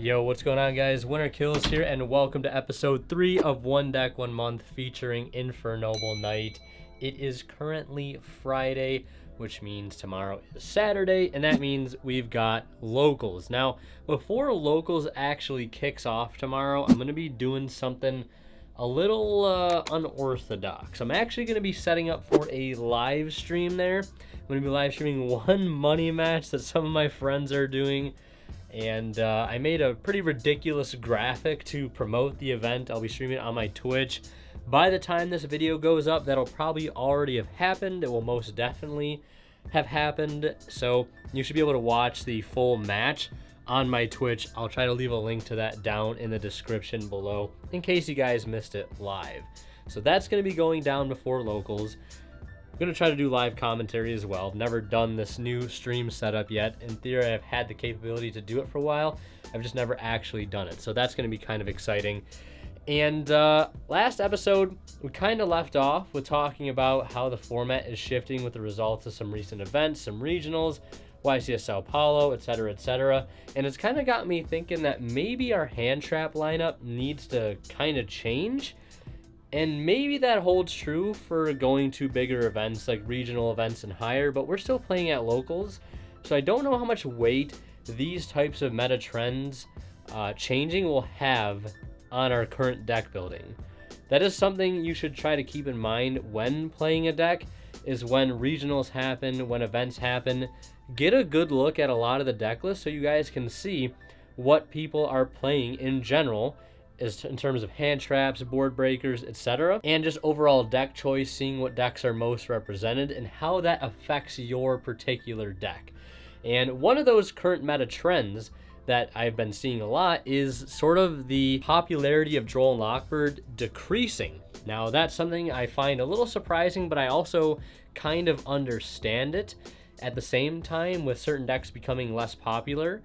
Yo, what's going on, guys? Winner Kills here, and welcome to episode 3 of One Deck One Month featuring Infernoble Night. It is currently Friday, which means tomorrow is Saturday, and that means we've got locals. Now, before locals actually kicks off tomorrow, I'm going to be doing something a little unorthodox. I'm actually going to be setting up for a live stream there. I'm going to be live streaming one money match that some of my friends are doing. And I made a pretty ridiculous graphic to promote the event. I'll be streaming it on my Twitch. By the time this video goes up, that'll probably already have happened. It will most definitely have happened. So you should be able to watch the full match on my Twitch. I'll try to leave a link to that down in the description below in case you guys missed it live. So that's going to be going down before locals. I'm going to try to do live commentary as well. I've never done this new stream setup yet. In theory, I've had the capability to do it for a while. I've just never actually done it. So that's going to be kind of exciting. And last episode, we kind of left off with talking about how the format is shifting with the results of some recent events, some regionals, YCS Sao Paulo, etc., etc. And it's kind of got me thinking that maybe our hand trap lineup needs to kind of change. And maybe that holds true for going to bigger events like regional events and higher, but we're still playing at locals. So I don't know how much weight these types of meta trends changing will have on our current deck building. That is something you should try to keep in mind when playing a deck, is when regionals happen, when events happen. Get a good look at a lot of the deck lists so you guys can see what people are playing in general, is in terms of hand traps, board breakers, etc. And just overall deck choice, seeing what decks are most represented and how that affects your particular deck. And one of those current meta trends that I've been seeing a lot is sort of the popularity of Droll and Lockbird decreasing. Now, that's something I find a little surprising, but I also kind of understand it at the same time, with certain decks becoming less popular.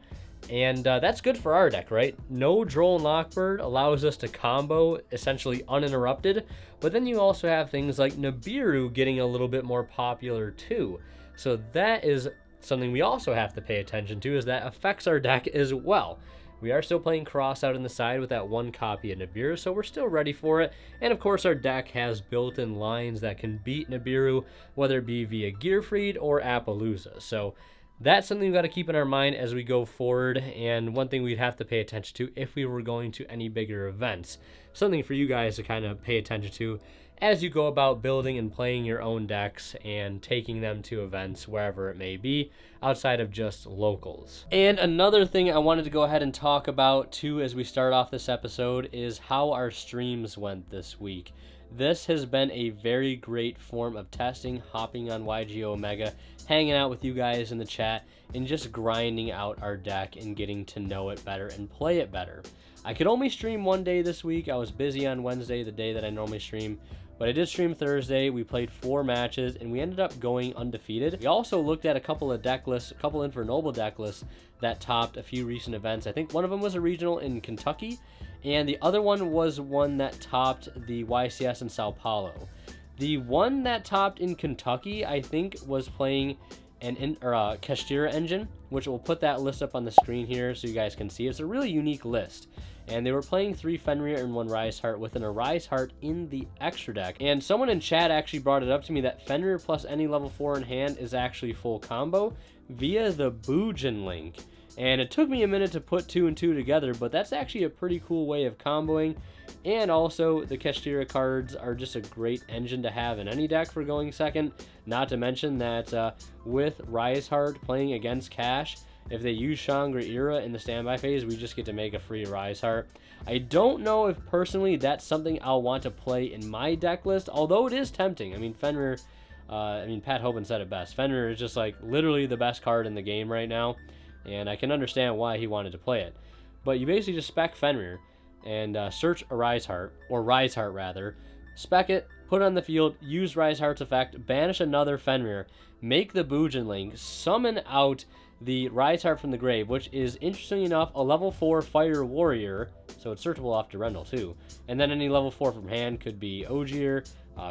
And that's good for our deck, right? No Droll and Lockbird allows us to combo essentially uninterrupted, but then you also have things like Nibiru getting a little bit more popular too. So that is something we also have to pay attention to, is that affects our deck as well. We are still playing Cross out in the side with that one copy of Nibiru, so we're still ready for it. And of course, our deck has built-in lines that can beat Nibiru, whether it be via Gearfried or Appaloosa. So that's something we've got to keep in our mind as we go forward, and one thing we'd have to pay attention to if we were going to any bigger events. Something for you guys to kind of pay attention to as you go about building and playing your own decks and taking them to events wherever it may be, outside of just locals. And another thing I wanted to go ahead and talk about too as we start off this episode is how our streams went this week. This has been a very great form of testing, hopping on YG Omega, hanging out with you guys in the chat, and just grinding out our deck and getting to know it better and play it better. I could only stream one day this week. I was busy on Wednesday, the day that I normally stream, but I did stream Thursday. We played 4 matches, and we ended up going undefeated. We also looked at a couple of deck lists, a couple Infernoble deck lists that topped a few recent events. I think one of them was a regional in Kentucky, and the other one was one that topped the YCS in Sao Paulo. The one that topped in Kentucky, I think, was playing a Kastira engine, which will put that list up on the screen here so you guys can see. It's a really unique list. And they were playing 3 Fenrir and 1 Rise Heart with an Arise Heart in the extra deck. And someone in chat actually brought it up to me that Fenrir plus any level 4 in hand is actually full combo via the Boojin link. And it took me a minute to put 2 and 2 together, but that's actually a pretty cool way of comboing. And also, the Kastira cards are just a great engine to have in any deck for going second. Not to mention that with Rise Heart playing against Cash, if they use Shangri-Ira in the standby phase, we just get to make a free Rise Heart. I don't know if personally that's something I'll want to play in my deck list, although it is tempting. I mean, Fenrir, Pat Hoban said it best. Fenrir is just like literally the best card in the game right now, and I can understand why he wanted to play it. But you basically just spec Fenrir and search a Rise Heart, or Rise Heart rather, spec it, put it on the field, use Rise Heart's effect, banish another Fenrir, make the Boojin link, summon out the Rise Heart from the grave, which is, interestingly enough, a level 4 Fire Warrior, so it's searchable off Durendal too. And then any level 4 from hand could be Ogier,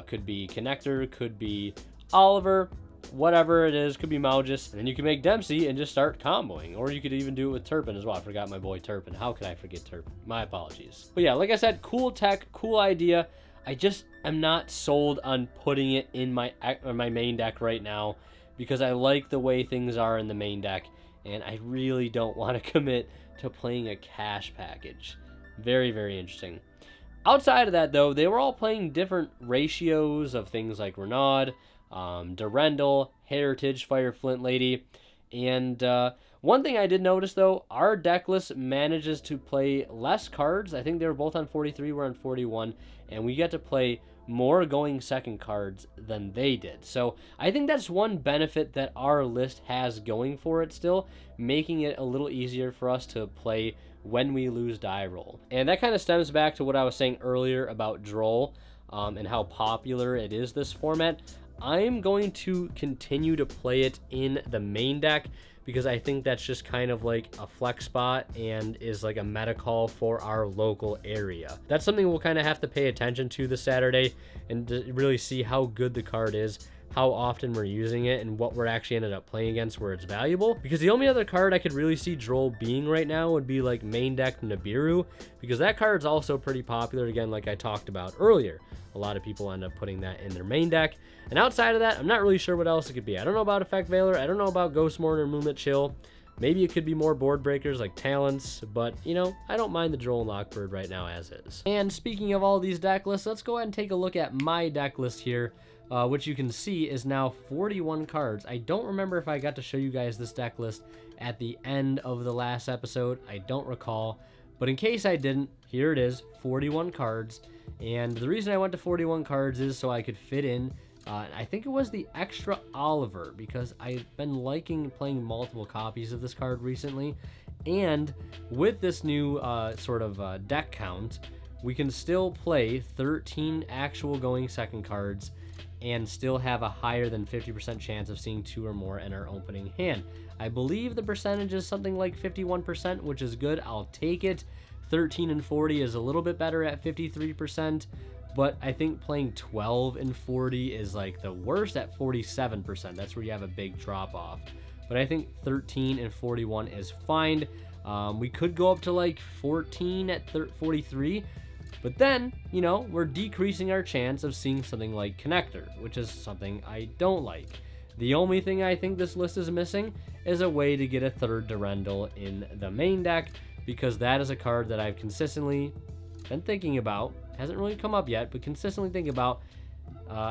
could be Connector, could be Oliver, whatever it is, could be Maugis, and then you can make Dempsey and just start comboing, or you could even do it with Turpin as well. I forgot my boy Turpin. How could I forget Turpin? My apologies. But yeah, like I said, cool tech, cool idea. I just am not sold on putting it in my main deck right now, because I like the way things are in the main deck, and I really don't want to commit to playing a cash package. Very, very interesting. Outside of that, though, they were all playing different ratios of things like Renaud, Durendal, Heritage, Fire Flint Lady, and one thing I did notice, though, our deck list manages to play less cards. I think they were both on 43, we're on 41, and we get to play more going second cards than they did. So I think that's one benefit that our list has going for it still, making it a little easier for us to play when we lose die roll. And that kind of stems back to what I was saying earlier about Droll and how popular it is, this format. I'm going to continue to play it in the main deck because I think that's just kind of like a flex spot and is like a meta call for our local area. That's something we'll kind of have to pay attention to this Saturday and to really see how good the card is, how often we're using it, and what we're actually ended up playing against where it's valuable. Because the only other card I could really see Droll being right now would be like main deck Nibiru, because that card's also pretty popular, again, like I talked about earlier. A lot of people end up putting that in their main deck. And outside of that, I'm not really sure what else it could be. I don't know about Effect Veiler. I don't know about Ghost Mourner or Moonlit Chill. Maybe it could be more board breakers like Talents, but, you know, I don't mind the Droll and Lockbird right now as is. And speaking of all these deck lists, let's go ahead and take a look at my deck list here, which you can see is now 41 cards. I don't remember if I got to show you guys this deck list at the end of the last episode. I don't recall, but in case I didn't, here it is, 41 cards. And the reason I went to 41 cards is so I could fit in, I think it was the extra Oliver, because I've been liking playing multiple copies of this card recently. And with this new deck count, we can still play 13 actual going second cards and still have a higher than 50% chance of seeing 2 or more in our opening hand. I believe the percentage is something like 51%, which is good. I'll take it. 13 and 40 is a little bit better at 53%, but I think playing 12 and 40 is like the worst at 47%. That's where you have a big drop off. But I think 13 and 41 is fine. We could go up to like 14 at 43, but then, you know, we're decreasing our chance of seeing something like Connector, which is something I don't like. The only thing I think this list is missing is a way to get a third Durendal in the main deck, because that is a card that I've consistently been thinking about. Hasn't really come up yet, but consistently thinking about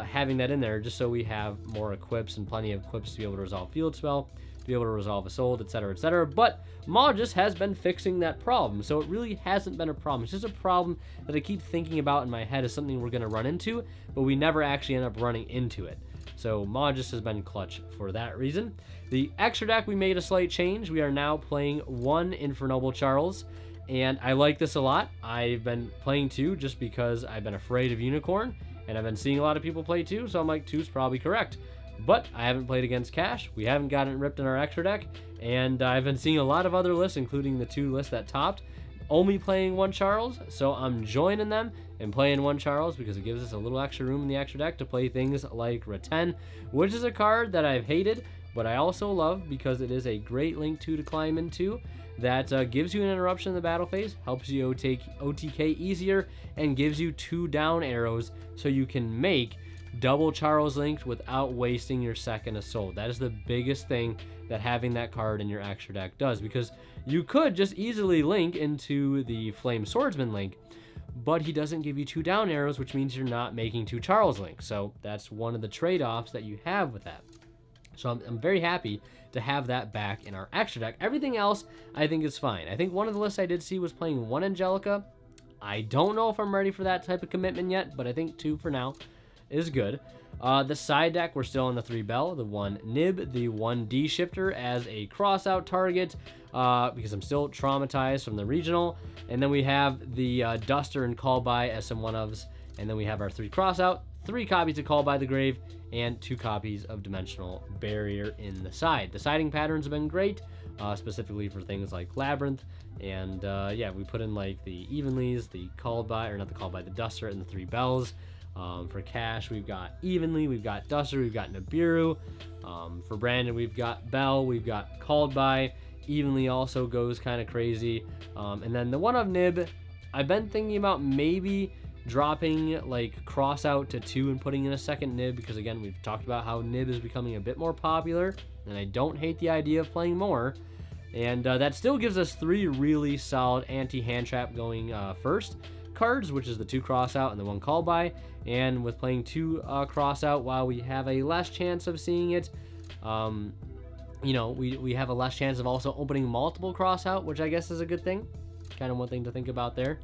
having that in there just so we have more equips and plenty of equips to be able to resolve Field Spell, to be able to resolve Assault, etc., etc. But Maugis has been fixing that problem, so it really hasn't been a problem. It's just a problem that I keep thinking about in my head as something we're going to run into, but we never actually end up running into it. So Maugis has been clutch for that reason. The extra deck, we made a slight change. We are now playing 1 Infernoble Charles, and I like this a lot. I've been playing 2 just because I've been afraid of Unicorn, and I've been seeing a lot of people play 2, so I'm like, 2's probably correct. But I haven't played against Cash. We haven't gotten ripped in our extra deck, and I've been seeing a lot of other lists, including the 2 lists that topped, only playing 1 Charles, so I'm joining them and playing 1 Charles because it gives us a little extra room in the extra deck to play things like Reten, which is a card that I've hated, but I also love because it is a great link to climb into that gives you an interruption in the battle phase, helps you OTK easier, and gives you 2 down arrows so you can make double Charles linked without wasting your second Assault. That is the biggest thing that having that card in your extra deck does, because you could just easily link into the Flame Swordsman link, but he doesn't give you 2 down arrows, which means you're not making 2 Charles links. So that's one of the trade-offs that you have with that. So I'm very happy to have that back in our extra deck. Everything else I think is fine. I think one of the lists I did see was playing 1 Angelica. I don't know if I'm ready for that type of commitment yet, but I think 2 for now is good. The side deck, we're still on the 3 Bell, the 1 Nib, the 1 D Shifter as a cross-out target, because I'm still traumatized from the regional. And then we have the Duster and Call By as some one-ofs. And then we have our 3 cross-out, 3 copies of Call By the Grave, and 2 copies of Dimensional Barrier in the side. The siding patterns have been great, specifically for things like Labyrinth. And yeah, we put in like the Evenlies, the Called By, or not the Called By, the Duster, and the 3 Bells. For Cash, we've got Evenly, we've got Duster, we've got Nibiru. For Brandon, we've got Bell, we've got Called By. Evenly also goes kind of crazy. And then the one of Nib, I've been thinking about maybe dropping like Cross out to 2 and putting in a second Nib, because again, we've talked about how Nib is becoming a bit more popular, and I don't hate the idea of playing more. And that still gives us 3 really solid anti-hand trap going first cards, which is the 2 Cross out and the 1 Call By. And with playing 2 Cross out, while we have a less chance of seeing it, you know, we have a less chance of also opening multiple Cross out, which I guess is a good thing. Kind of one thing to think about there.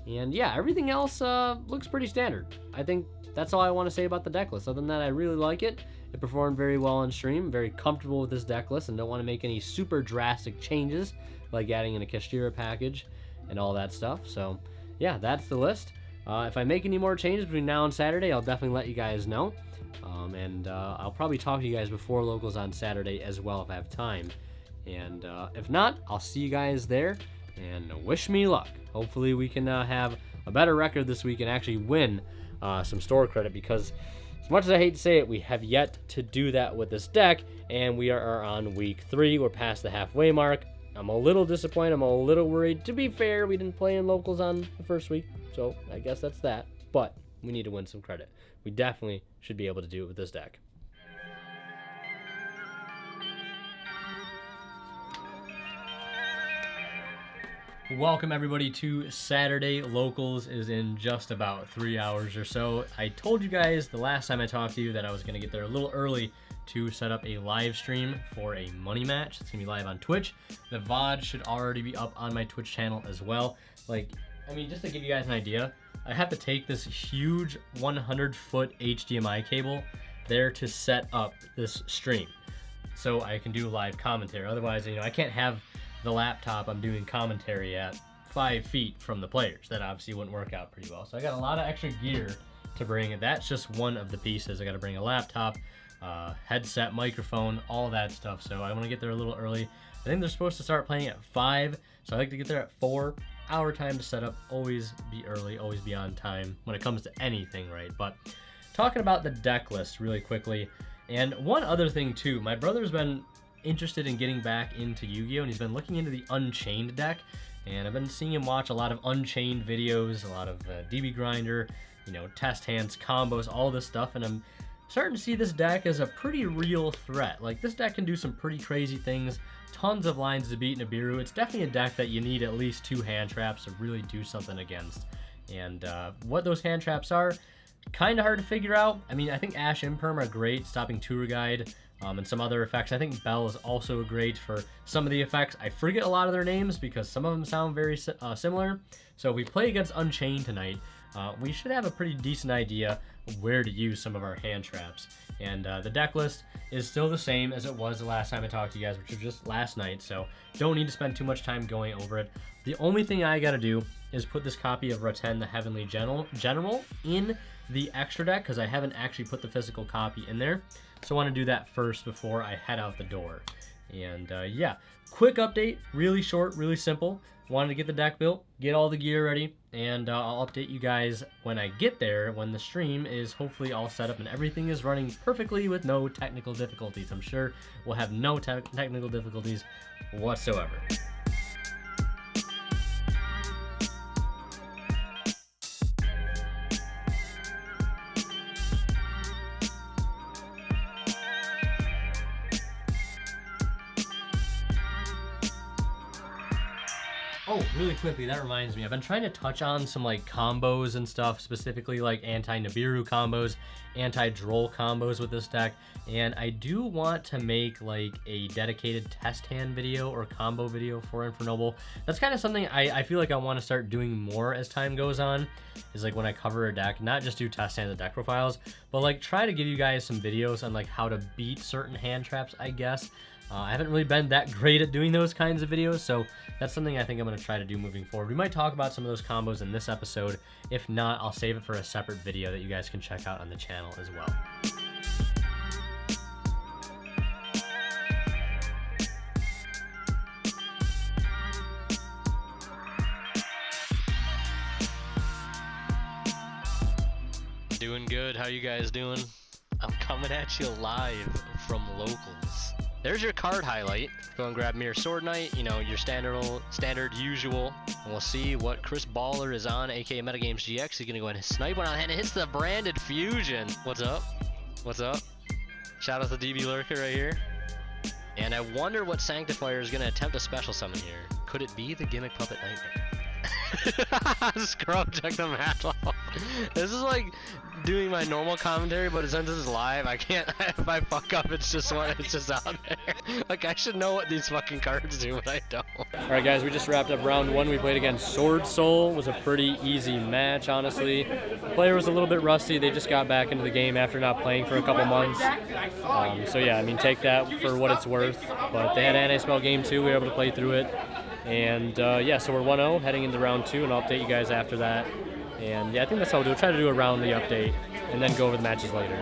And yeah, everything else looks pretty standard. I think that's all I want to say about the deck list. Other than that, I really like it. It performed very well on stream. I'm very comfortable with this deck list and don't want to make any super drastic changes, like adding in a Kashira package and all that stuff. So yeah, that's the list. If I make any more changes between now and Saturday, I'll definitely let you guys know. And I'll probably talk to you guys before locals on Saturday as well if I have time. And if not, I'll see you guys there, and wish me luck. Hopefully we can have a better record this week and actually win some store credit, because as much as I hate to say it, we have yet to do that with this deck, and we are on week 3. We're past the halfway mark. I'm a little disappointed. I'm a little worried. To be fair, we didn't play in locals on the first week, so I guess that's that. But we need to win some credit. We definitely should be able to do it with this deck. Welcome everybody to Saturday. Locals is in just about 3 hours or so. I told you guys the last time I talked to you that I was going to get there a little early to set up a live stream for a money match. It's going to be live on Twitch. The VOD should already be up on my Twitch channel as well. Like, I mean, just to give you guys an idea, I have to take this huge 100-foot HDMI cable there to set up this stream so I can do live commentary. Otherwise, you know, I can't have the laptop I'm doing commentary at 5 feet from the players. That obviously wouldn't work out pretty well. So I got a lot of extra gear to bring, and that's just one of the pieces. I got to bring a laptop, headset, microphone, all that stuff. So I want to get there a little early. I think they're supposed to start playing at 5, so I like to get there at 4. Hour time to set up. Always be early, always be on time when it comes to anything, right? But talking about the deck list really quickly, and one other thing too, my brother's been interested in getting back into Yu-Gi-Oh! And he's been looking into the Unchained deck, and I've been seeing him watch a lot of Unchained videos, a lot of DB Grinder, you know, test hands, combos, all this stuff, and I'm starting to see this deck as a pretty real threat. Like, this deck can do some pretty crazy things, tons of lines to beat Nibiru. It's definitely a deck that you need at least 2 hand traps to really do something against. And what those hand traps are, kind of hard to figure out. I mean, I think Ash Imperm are great, stopping Tour Guide, and some other effects. I think Bell is also great for some of the effects. I forget a lot of their names because some of them sound very similar. So if we play against Unchained tonight, we should have a pretty decent idea of where to use some of our hand traps. And the deck list is still the same as it was the last time I talked to you guys, which was just last night. So don't need to spend too much time going over it. The only thing I got to do is put this copy of Raten, the Heavenly General, in the extra deck, because I haven't actually put the physical copy in there. So I want to do that first before I head out the door. And yeah, quick update, really short, really simple. Wanted to get the deck built, get all the gear ready, and I'll update you guys when I get there, when the stream is hopefully all set up and everything is running perfectly with no technical difficulties. I'm sure we'll have no technical difficulties whatsoever. Oh, really quickly, that reminds me, I've been trying to touch on some like combos and stuff, specifically like anti-Nibiru combos, anti-Droll combos with this deck, and I do want to make like a dedicated test hand video or combo video for Infernoble. That's kind of something I feel like I want to start doing more as time goes on, is like when I cover a deck, not just do test hand and deck profiles, but like try to give you guys some videos on like how to beat certain hand traps, I guess. I haven't really been that great at doing those kinds of videos, so that's something I think I'm going to try to do moving forward. We might talk about some of those combos in this episode. If not, I'll save it for a separate video that you guys can check out on the channel as well. How you guys doing? I'm coming at you live from locals. There's your card highlight. Go and grab Mirror Sword Knight, you know, your standard usual. And we'll see what Chris Baller is on, aka Metagames GX. He's gonna go ahead and snipe one on, and it hits the branded fusion. What's up? What's up? Shout out to DB Lurker right here. And I wonder what Sanctifier is gonna attempt a special summon here. Could it be the Gimmick Puppet Nightmare? Scrub, check the match off. This is like doing my normal commentary, but since this is live, I can't. If I fuck up, it's just out there. Like, I should know what these fucking cards do, but I don't. All right, guys, we just wrapped up round one. We played against Sword Soul. It was a pretty easy match, honestly. The player was a little bit rusty. They just got back into the game after not playing for a couple months. So yeah, I mean, take that for what it's worth. But they had an anti-spell game too. We were able to play through it. And yeah, so we're 1-0 heading into round two, and I'll update you guys after that. And yeah, I think that's how we'll do it. Try to do around the update and then go over the matches later.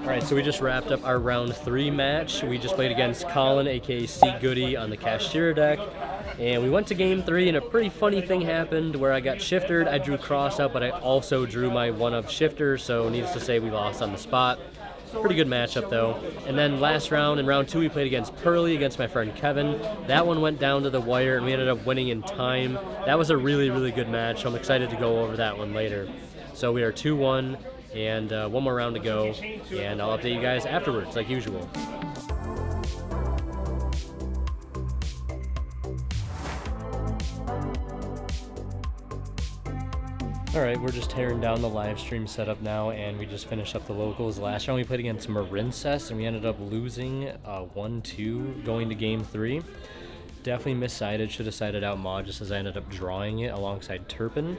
All right, so we just wrapped up our round three match. We just played against Colin, aka C Goody, on the Cashier deck. And we went to game three, and a pretty funny thing happened where I got shiftered. I drew cross out, but I also drew my one-of shifter, so needless to say, we lost on the spot. Pretty good matchup, though. And then last round, in round two, we played against Pearly, against my friend Kevin. That one went down to the wire, and we ended up winning in time. That was a really, really good match. I'm excited to go over that one later. So we are 2-1, and one more round to go, and I'll update you guys afterwards, like usual. Alright, we're just tearing down the live stream setup now, and we just finished up the locals. Last round we played against Marincess, and we ended up losing 1-2 going to game three. Definitely missided, should have sided out Maud just as I ended up drawing it alongside Turpin.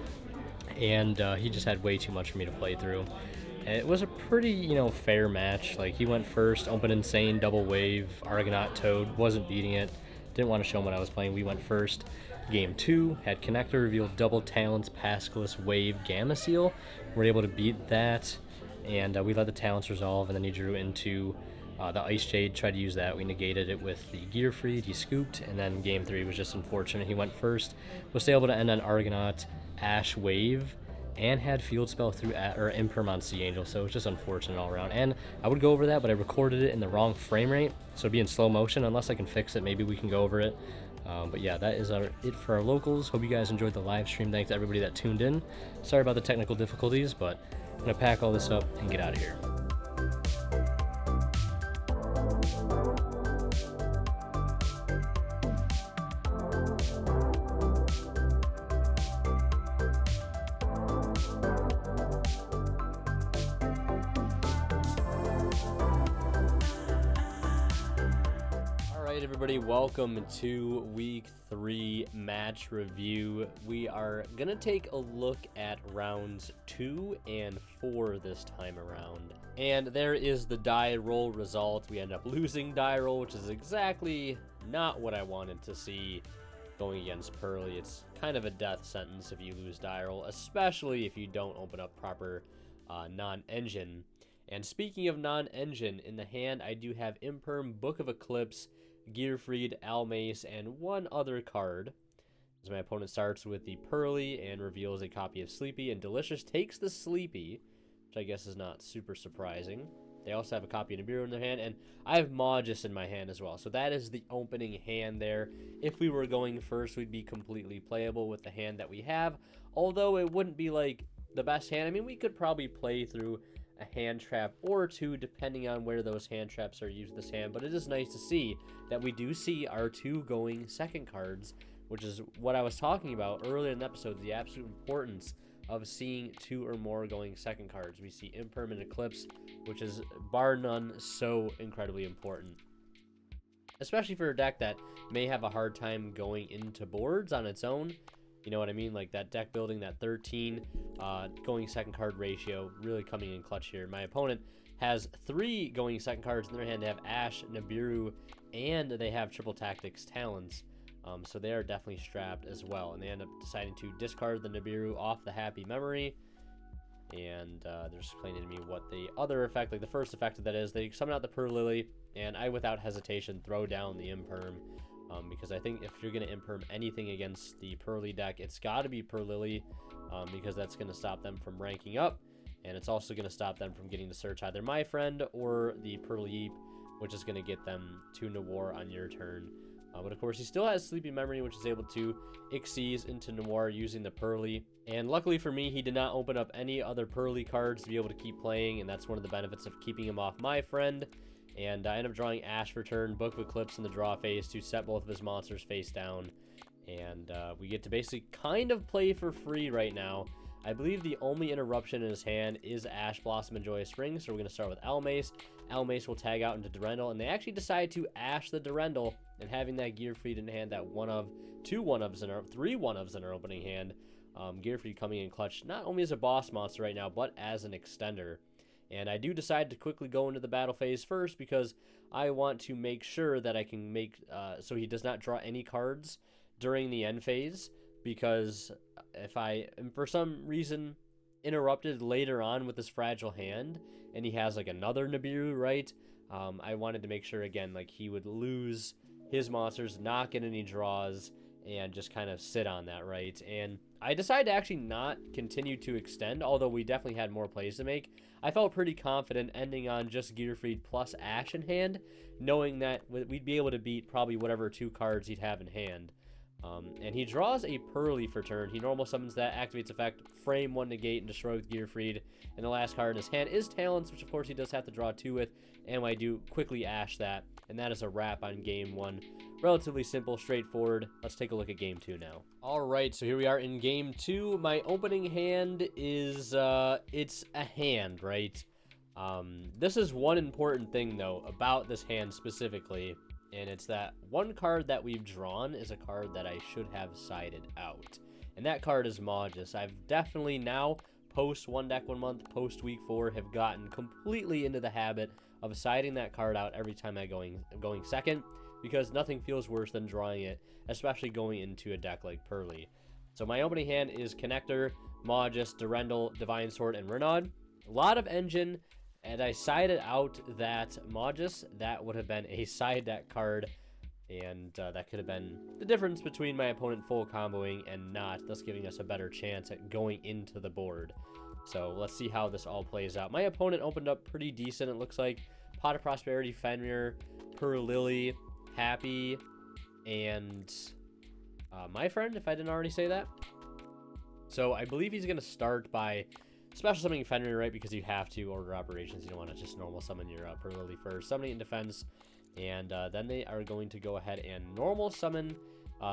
And he just had way too much for me to play through. And it was a pretty, you know, fair match. Like, he went first, Open Insane, Double Wave, Argonaut Toad, wasn't beating it. Didn't want to show him what I was playing. We went first. Game two, had Connector reveal Double Talents, Pascalis, Wave, Gamma Seal. We were able to beat that, and we let the Talents resolve, and then he drew into the Ice Jade, tried to use that. We negated it with the Gear Freed, he scooped, and then game three was just unfortunate. He went first, was still able to end on Argonaut, Ash, Wave, and had Field Spell through Imperm on Sea Angel, so it was just unfortunate all around. And I would go over that, but I recorded it in the wrong frame rate, so it'd be in slow motion. Unless I can fix it, maybe we can go over it. But yeah, that is it for our locals. Hope you guys enjoyed the live stream. Thanks to everybody that tuned in. Sorry about the technical difficulties, but I'm going to pack all this up and get out of here. Everybody, welcome to week 3 match review. We are gonna take a look at rounds 2 and 4 this time around, and there is the die roll result. We end up losing die roll, which is exactly not what I wanted to see going against Pearly. It's kind of a death sentence if you lose die roll, especially if you don't open up proper non-engine. And speaking of non-engine, in the hand I do have Imperm, Book of Eclipse, Gearfried, Almace, and one other card. As my opponent starts with the Pearly and reveals a copy of Sleepy, and Delicious takes the Sleepy, which I guess is not super surprising. They also have a copy of Nibiru in their hand, and I have Magus in my hand as well. So that is the opening hand there. If we were going first, we'd be completely playable with the hand that we have, although it wouldn't be like the best hand. I mean, we could probably play through a hand trap or two depending on where those hand traps are used this hand, but it is nice to see that we do see our 2 going second cards, which is what I was talking about earlier in the episode, the absolute importance of seeing 2 or more going second cards. We see Impermanent Eclipse, which is bar none so incredibly important, especially for a deck that may have a hard time going into boards on its own. You know what I mean? Like that deck building, that 13 going second card ratio really coming in clutch here. My opponent has 3 going second cards in their hand. They have Ash, Nibiru, and they have Triple Tactics Talons. So they are definitely strapped as well. And they end up deciding to discard the Nibiru off the Happy Memory. And they're explaining to me what the other effect, like the first effect of that is. They summon out the Per Lily, and I, without hesitation, throw down the Imperm. Because I think if you're going to Imperm anything against the Pearly deck, it's got to be Per Lily, because that's going to stop them from ranking up. And it's also going to stop them from getting to search either my friend or the Pearly, which is going to get them to Noir on your turn. But of course, he still has Sleepy Memory, which is able to Xyz into Noir using the Pearly. And luckily for me, he did not open up any other Pearly cards to be able to keep playing, and that's one of the benefits of keeping him off my friend. And I end up drawing Ash for turn, Book of Eclipse in the draw phase to set both of his monsters face down. And we get to basically kind of play for free right now. I believe the only interruption in his hand is Ash Blossom and Joyous Spring, so we're going to start with Elmace. Elmace will tag out into Durendal, and they actually decide to Ash the Durendal, and having that Gearfried in hand, that three one-ofs in our opening hand. Gearfried coming in clutch, not only as a boss monster right now, but as an extender. And I do decide to quickly go into the battle phase first, because I want to make sure that I can make, so he does not draw any cards during the end phase, because if I am for some reason interrupted later on with this fragile hand, and he has like another Nibiru, right? I wanted to make sure, again, like he would lose his monsters, not get any draws, and just kind of sit on that, right? And I decided to actually not continue to extend, although we definitely had more plays to make. I felt pretty confident ending on just Gearfried plus Ash in hand, knowing that we'd be able to beat probably whatever 2 cards he'd have in hand. And he draws a Pearly for turn. He normal summons that, activates effect, frame 1 negate, and destroy with Gearfried. And the last card in his hand is Talents, which of course he does have to draw 2 with, and I do quickly Ash that. And that is a wrap on game 1. Relatively simple, straightforward. Let's take a look at game 2 now. Alright, so here we are in game 2. My opening hand is, it's a hand, right? This is one important thing, though, about this hand specifically. And it's that one card that we've drawn is a card that I should have sided out. And that card is Magus. I've definitely now, post One Deck One Month, post week 4, have gotten completely into the habit of siding that card out every time I'm going second, because nothing feels worse than drawing it, especially going into a deck like Pearly. So my opening hand is Connector, Magus, Durendal, Divine Sword, and Renaud. A lot of engine. And I sided out that Magus. That would have been a side deck card, and that could have been the difference between my opponent full comboing and not, thus giving us a better chance at going into the board. So let's see how this all plays out. My opponent opened up pretty decent, it looks like. Pot of Prosperity, Fenrir, Per Lily, Happy, and my friend, if I didn't already say that. So I believe he's going to start by special summoning Fenrir, right? Because you have to order operations. You don't want to just normal summon your Per Lily first. Summoning in defense. And then they are going to go ahead and normal summon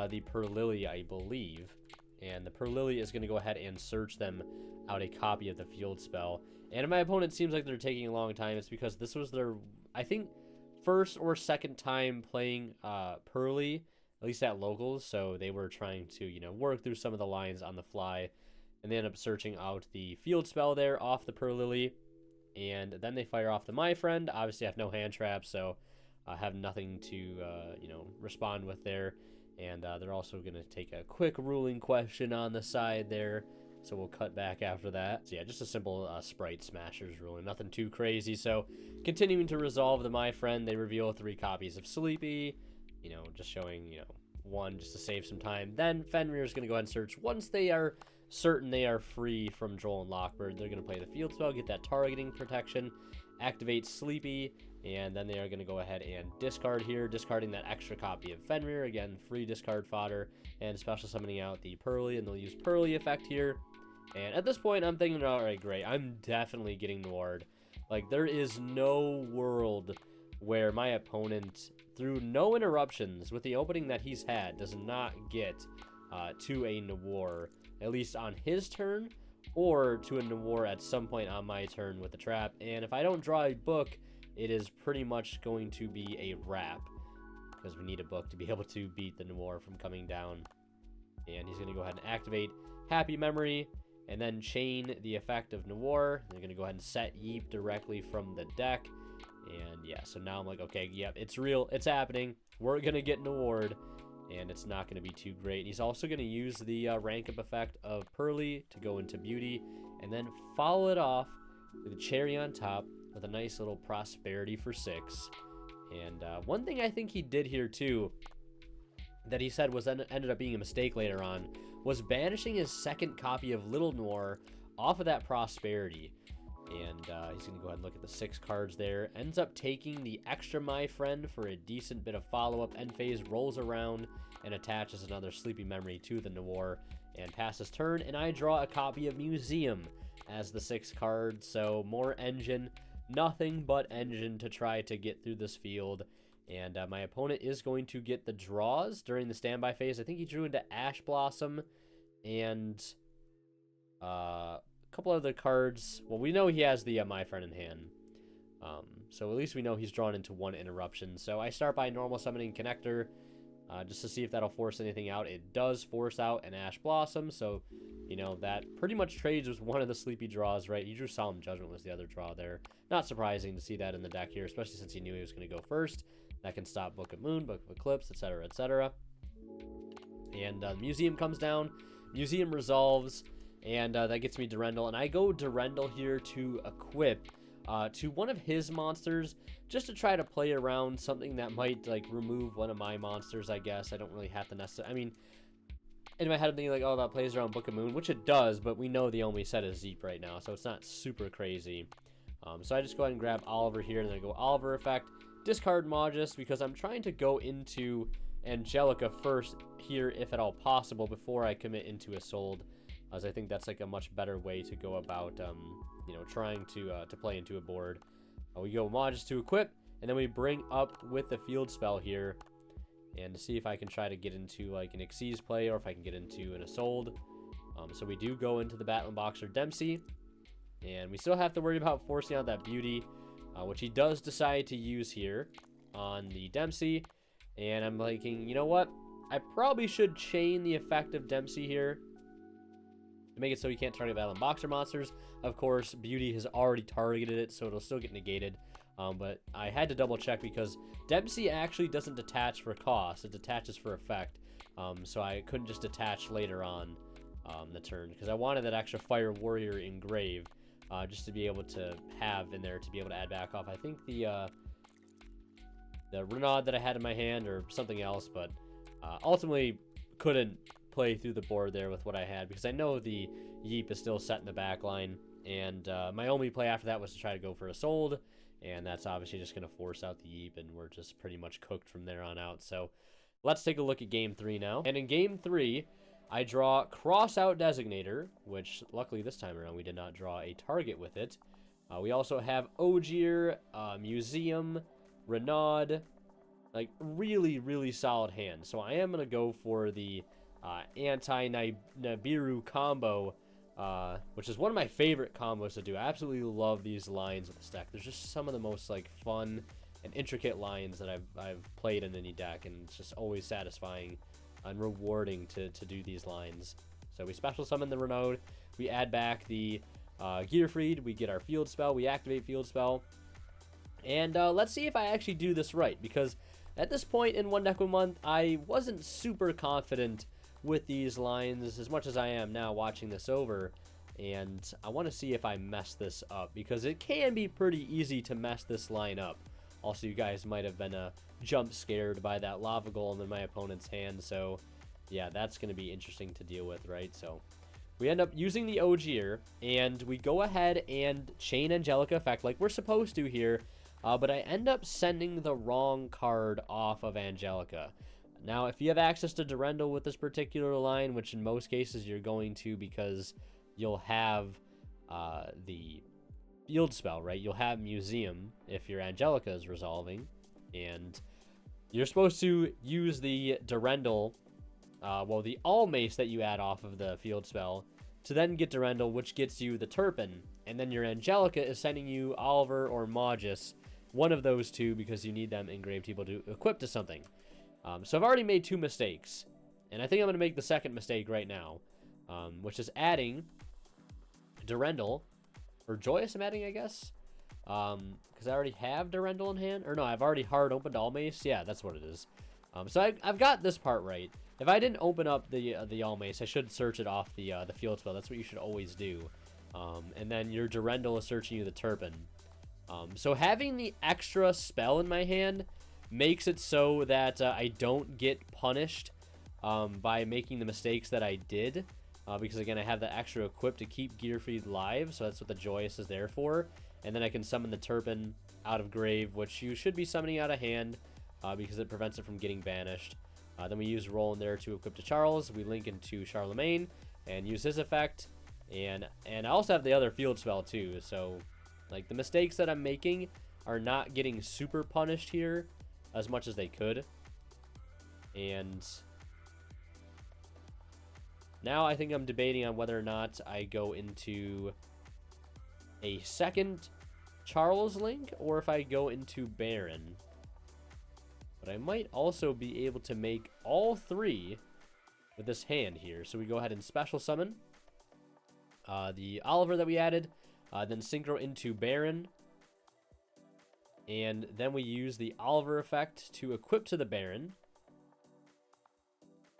the Per Lily, I believe. And the Per Lily is going to go ahead and search them out a copy of the field spell. And if my opponent seems like they're taking a long time, it's because this was their, I think, first or second time playing Pearly, at least at locals. So they were trying to, you know, work through some of the lines on the fly. And they end up searching out the field spell there off the Per Lily. And then they fire off the My Friend. Obviously, I have no hand traps, so I have nothing to, you know, respond with there. And they're also going to take a quick ruling question on the side there. So we'll cut back after that. So yeah, just a simple Sprite Smashers ruling. Nothing too crazy. So continuing to resolve the My Friend, they reveal 3 copies of Sleepy. You know, just showing, you know, 1 just to save some time. Then Fenrir is going to go ahead and search. Once they are certain they are free from Joel and Lockbird, they're going to play the field spell, get that targeting protection, activate Sleepy, and then they are going to go ahead and discard here, discarding that extra copy of Fenrir. Again, free discard fodder, and special summoning out the Pearly, and they'll use Pearly effect here. And at this point, I'm thinking, all right, great, I'm definitely getting Noired. Like, there is no world where my opponent, through no interruptions, with the opening that he's had, does not get to a Noir, at least on his turn, or to a Noir at some point on my turn with the trap. And if I don't draw a book, it is pretty much going to be a wrap, because we need a book to be able to beat the Noir from coming down. And he's going to go ahead and activate Happy Memory, and then chain the effect of Noir. They're going to go ahead and set Yeep directly from the deck. And yeah, so now I'm like, okay, yep, it's real, it's happening. We're going to get Noired. and it's not going to be too great. He's also going to use the rank up effect of Pearly to go into Beauty, and then follow it off with a cherry on top with a nice little Prosperity for 6. And one thing I think he did here too, that he said was ended up being a mistake later on, was banishing his second copy of Little Noir off of that Prosperity. And he's going to go ahead and look at the 6 cards there. Ends up taking the extra My Friend for a decent bit of follow-up. End phase rolls around and attaches another Sleepy Memory to the Noir and passes turn. And I draw a copy of Museum as the 6th card. So more engine, nothing but engine to try to get through this field. And my opponent is going to get the draws during the standby phase. I think he drew into Ash Blossom and a couple other cards. Well, we know he has the My Friend in hand. So at least we know he's drawn into 1 interruption. So I start by normal summoning Connector just to see if that'll force anything out. It does force out an Ash Blossom. So, you know, that pretty much trades with one of the sleepy draws, right? He drew Solemn Judgment was the other draw there. Not surprising to see that in the deck here, especially since he knew he was going to go first. That can stop Book of Moon, Book of Eclipse, etc., etc. And Museum comes down. Museum resolves. And that gets me Durendal. And I go Durendal here to equip to one of his monsters, just to try to play around something that might, like, remove one of my monsters, I guess. I don't really have to necessarily... I mean, in my head I'm thinking, like, oh, that plays around Book of Moon, which it does, but we know the only set is Zeep right now, so it's not super crazy. So I just go ahead and grab Oliver here, and then I go Oliver effect, discard Magus, because I'm trying to go into Angelica first here, if at all possible, before I commit into Isolde, as I think that's like a much better way to go about, you know, trying to play into a board. We go Magus to equip, and then we bring up with the field spell here, and to see if I can try to get into like an Xyz play, or if I can get into an Isolde. So we do go into the Battling Boxer Dempsey, and we still have to worry about forcing out that Beauty, which he does decide to use here on the Dempsey. And I'm thinking, you know what? I probably should chain the effect of Dempsey here to make it so he can't target Battling Boxer monsters. Of course, Beauty has already targeted it, so it'll still get negated. But I had to double check because Dempsey actually doesn't detach for cost. It detaches for effect. So I couldn't just detach later on the turn, because I wanted that extra Fire Warrior engraved just to be able to have in there to be able to add back off. I think the Renaud that I had in my hand or something else, but ultimately couldn't play through the board there with what I had, because I know the Yeep is still set in the back line, and my only play after that was to try to go for Isolde, and that's obviously just going to force out the Yeep, and we're just pretty much cooked from there on out. So let's take a look at Game 3 now. And in Game 3, I draw Crossout Designator, which luckily this time around we did not draw a target with it. We also have Ogier, Museum, Renaud, like really, really solid hand. So I am going to go for the anti-Nibiru combo, which is one of my favorite combos to do. I absolutely love these lines with this deck. There's just some of the most like fun and intricate lines that I've played in any deck, and it's just always satisfying and rewarding to do these lines. So we special summon the Renaud, we add back the Gearfried, we get our field spell, we activate field spell, and let's see if I actually do this right, because at this point in One Deck One Month, I wasn't super confident with these lines as much as I am now watching this over, and I want to see if I mess this up, because it can be pretty easy to mess this line up. Also, you guys might have been jump scared by that Lava Golem in my opponent's hand, so yeah, that's going to be interesting to deal with, right? So we end up using the Ogier, and we go ahead and chain Angelica effect like we're supposed to here, but I end up sending the wrong card off of Angelica. Now, if you have access to Durendal with this particular line, which in most cases you're going to, because you'll have the field spell, right? You'll have Museum if your Angelica is resolving, and you're supposed to use the Durendal, well, the All Mace that you add off of the field spell, to then get Durendal, which gets you the Turpin, and then your Angelica is sending you Oliver or Magus, one of those two, because you need them engraved people to equip to something. So I've already made 2 mistakes, and I think I'm going to make the second mistake right now, which is adding Durendal, or Joyous I'm adding, I guess, because I already have Durendal in hand, or no, I've already hard opened All Mace, yeah, that's what it is. So I've got this part right. If I didn't open up the All Mace, I should search it off the field spell. That's what you should always do. And then your Durendal is searching you the Turpin. So having the extra spell in my hand makes it so that I don't get punished by making the mistakes that I did. Because, again, I have the extra equipped to keep Gearfried live, so that's what the Joyous is there for. And then I can summon the Turpin out of grave, which you should be summoning out of hand because it prevents it from getting banished. Then we use Roll in there to equip to Charles. We link into Charlemagne and use his effect. And I also have the other field spell, too. So, like, the mistakes that I'm making are not getting super punished here as much as they could. And now I think I'm debating on whether or not I go into a second Charles link or if I go into Baron. But I might also be able to make all three with this hand here. So we go ahead and special summon the Oliver that we added, then synchro into Baron. And then we use the Oliver effect to equip to the Baron.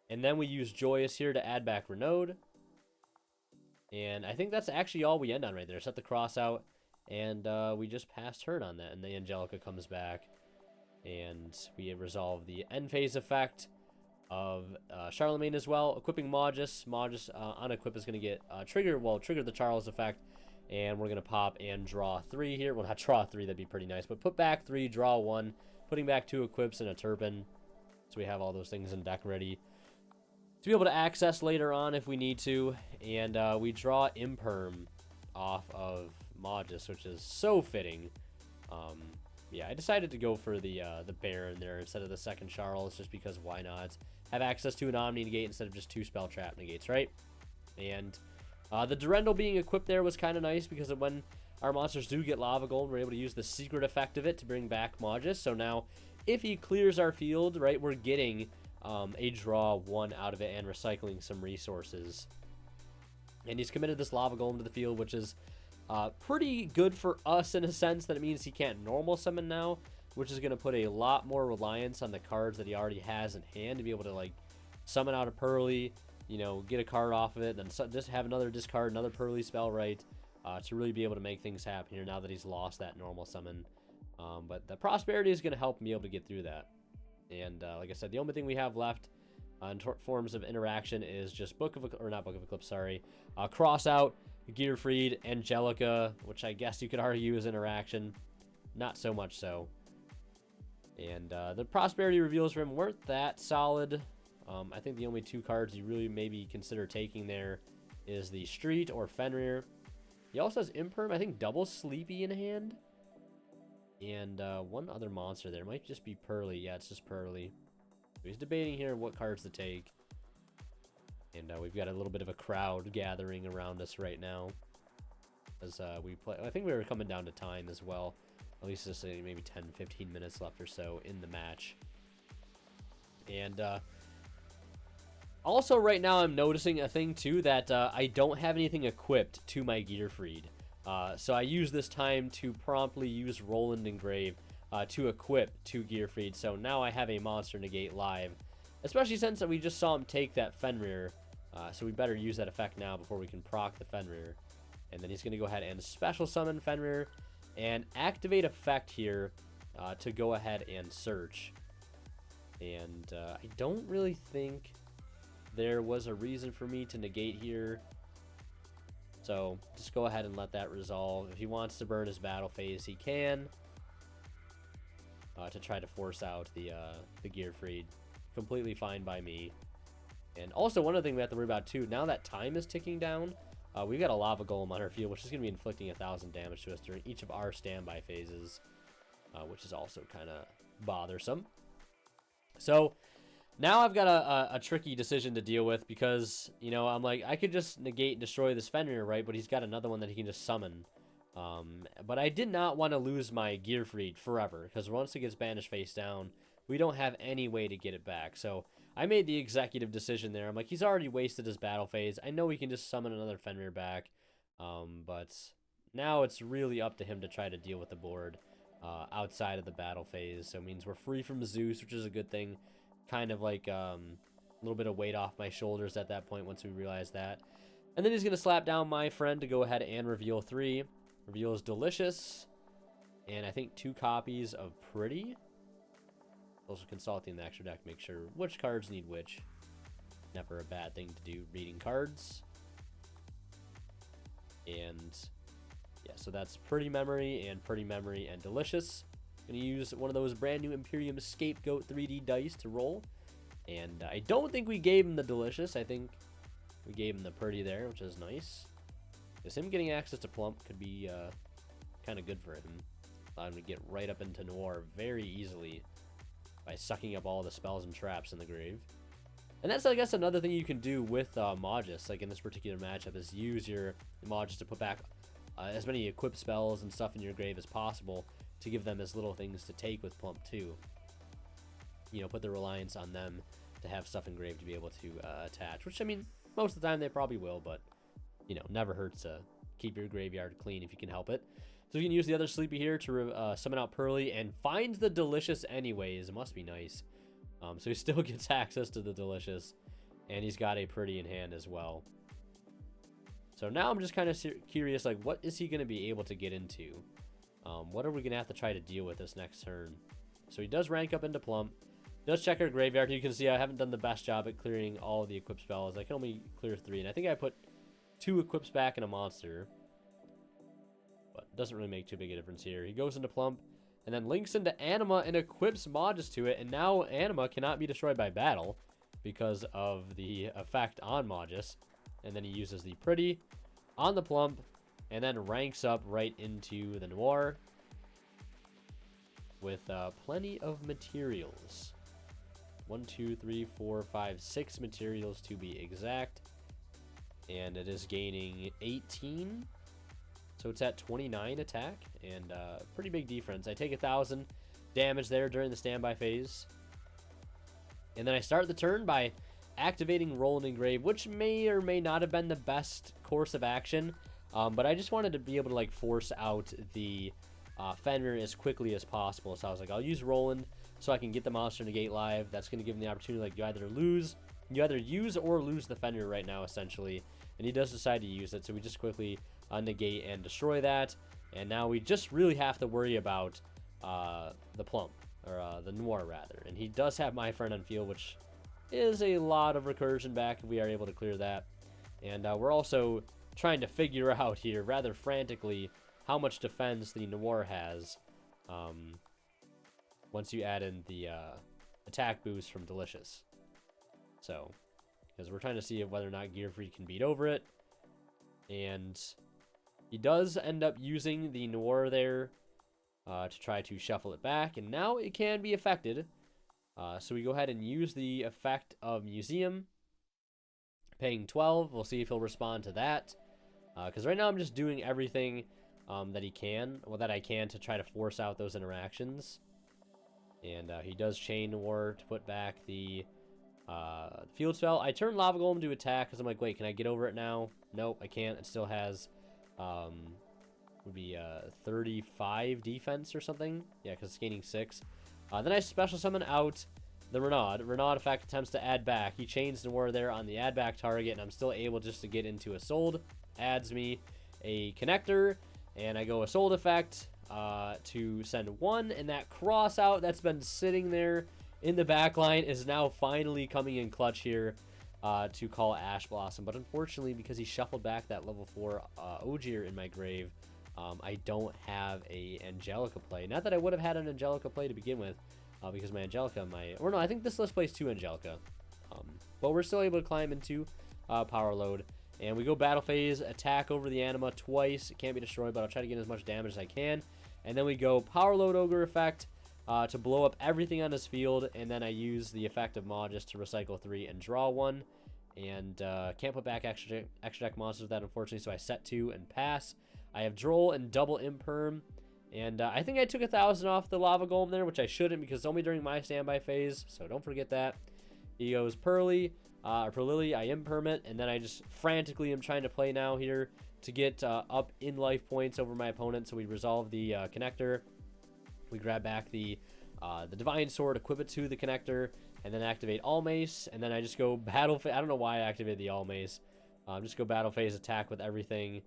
And then we use Joyous here to add back Renaud. And I think that's actually all we end on right there. Set the cross out, and we just pass turn on that. And the Angelica comes back, and we resolve the end phase effect of Charlemagne as well. Equipping Magus. Magus on equip is going to get trigger the Charles effect. And we're going to pop and draw 3 here. Well, not draw 3, that'd be pretty nice. But put back 3, draw 1. Putting back 2 equips and a Turpin. So we have all those things in deck ready to be able to access later on if we need to. And we draw Imperm off of Magus, which is so fitting. Yeah, I decided to go for the Baron there instead of the second Charles, just because why not? Have access to an Omni Negate instead of just 2 Spell Trap Negates, right? And the Durendal being equipped there was kind of nice because of when our monsters do get Lava Golem, we're able to use the secret effect of it to bring back Magus. So now, if he clears our field, right, we're getting a draw 1 out of it and recycling some resources. And he's committed this Lava Golem to the field, which is pretty good for us in a sense that it means he can't normal summon now, which is going to put a lot more reliance on the cards that he already has in hand to be able to, like, summon out a Pearly, you know, get a card off of it, then just have another discard, another Pearly spell, right, to really be able to make things happen here now that he's lost that normal summon. But the Prosperity is going to help him be able to get through that. And like I said, the only thing we have left in forms of interaction is just Cross Out, Gearfried, Angelica, which I guess you could argue is interaction. Not so much so. And the Prosperity reveals for him weren't that solid. I think the only 2 cards you really maybe consider taking there is the Street or Fenrir. He also has Imperm, I think Double Sleepy in hand. And one other monster there. Might just be Pearly. Yeah, it's just Pearly. He's debating here what cards to take. And we've got a little bit of a crowd gathering around us right now. As we play. I think we were coming down to time as well. At least just maybe 10-15 minutes left or so in the match. And also right now I'm noticing a thing too, that I don't have anything equipped to my Gearfried. So I use this time to promptly use Roland Engrave to equip to Gearfried. So now I have a Monster Negate live, especially since we just saw him take that Fenrir. So we better use that effect now before we can proc the Fenrir. And then he's going to go ahead and special summon Fenrir and activate effect here to go ahead and search. And I don't really think there was a reason for me to negate here. So just go ahead and let that resolve. If he wants to burn his battle phase, he can. To try to force out the Gearfried. Completely fine by me. And also one other thing we have to worry about too, now that time is ticking down, we've got a Lava Golem on our field, which is going to be inflicting 1,000 damage to us during each of our standby phases, which is also kind of bothersome. So now I've got a tricky decision to deal with because, you know, I'm like, I could just negate and destroy this Fenrir, right? But he's got another one that he can just summon. But I did not want to lose my Gearfried forever because once it gets banished face down, we don't have any way to get it back. So I made the executive decision there. I'm like, he's already wasted his battle phase. I know we can just summon another Fenrir back. But now it's really up to him to try to deal with the board outside of the battle phase. So it means we're free from Zeus, which is a good thing. kind of like a little bit of weight off my shoulders at that point once we realized that. And then he's going to slap down my friend to go ahead and reveal 3. Reveals Delicious. And I think 2 copies of Pretty. Also consulting the extra deck, make sure which cards need which. Never a bad thing to do, reading cards. And yeah, so that's Pretty Memory and Delicious. Gonna use one of those brand new Imperium Scapegoat 3D dice to roll. And I don't think we gave him the Delicious. I think we gave him the Pretty there, which is nice. Because him getting access to Plump could be kind of good for him. Allow him to get right up into Noir very easily by sucking up all the spells and traps in the grave. And that's, I guess, another thing you can do with Magus, like in this particular matchup, is use your Magus to put back as many equipped spells and stuff in your grave as possible to give them as little things to take with Plump too. You know, put the reliance on them to have stuff engraved to be able to attach, which, I mean, most of the time they probably will, but, you know, never hurts to keep your graveyard clean if you can help it. So you can use the other Sleepy here to summon out Pearly and finds the Delicious anyways. It must be nice. So he still gets access to the Delicious, and he's got a Pretty in hand as well. So now I'm just kind of curious, like, what is he going to be able to get into? What are we going to have to try to deal with this next turn? So he does rank up into Plump. Does check our graveyard. You can see I haven't done the best job at clearing all the equipped spells. I can only clear 3, and I think I put 2 equips back in a monster. But it doesn't really make too big a difference here. He goes into Plump, and then links into Anima and equips Magus to it, and now Anima cannot be destroyed by battle because of the effect on Magus. And then he uses the Pretty on the Plump, and then ranks up right into the Noir with plenty of materials. 1, 2, 3, 4, 5, 6 materials to be exact. And it is gaining 18. So it's at 29 attack and pretty big defense. I take 1,000 damage there during the standby phase. And then I start the turn by activating Roll and Engrave, which may or may not have been the best course of action. But I just wanted to be able to like force out the Fenrir as quickly as possible. So I was like, I'll use Roland so I can get the monster negate live. That's going to give him the opportunity, like, you either use or lose the Fenrir right now, essentially. And he does decide to use it, so we just quickly negate and destroy that. And now we just really have to worry about the Plump, or the Noir rather. And he does have my friend on field, which is a lot of recursion back if we are able to clear that. And we're also trying to figure out here rather frantically how much defense the Noir has once you add in the attack boost from Delicious. So, because we're trying to see whether or not Gearfried can beat over it. And he does end up using the Noir there to try to shuffle it back. And now it can be affected. So we go ahead and use the effect of Museum. Paying 12. We'll see if he'll respond to that. Because right now I'm just doing everything that I can to try to force out those interactions. And he does Chain Noir to put back the field spell. I turn Lava Golem to attack because I'm like, wait, can I get over it now? Nope, I can't. It still has would be 35 defense or something. Yeah, because it's gaining 6. Then I special summon out the Renaud. Renaud effect attempts to add back. He chains Noir there on the add back target, and I'm still able just to get into a Sold. Adds me a connector, and I go a Sold effect to send 1, and that cross out that's been sitting there in the back line is now finally coming in clutch here to call Ash Blossom. But unfortunately, because he shuffled back that level 4 Ogier in my grave, I don't have a Angelica play. Not that I would have had an Angelica play to begin with, because my Angelica, or no, I think this list plays 2 Angelica. But we're still able to climb into Power Load. And we go Battle Phase, attack over the Anima twice. It can't be destroyed, but I'll try to get as much damage as I can. And then we go Power Load Ogre effect to blow up everything on his field. And then I use the effect of Magus to recycle 3 and draw 1. And can't put back extra deck monsters with that, unfortunately, so I set 2 and pass. I have Droll and double Imperm. And I think I took 1,000 off the Lava Golem there, which I shouldn't because it's only during my standby phase, so don't forget that. He goes Pearly, Perlily, I Imperm it, and then I just frantically am trying to play now here to get up in life points over my opponent. So we resolve the connector. We grab back the Divine Sword, equip it to the connector, and then activate all mace, and then I just go battle phase. I don't know why I activated the all mace. Just go battle phase, attack with everything,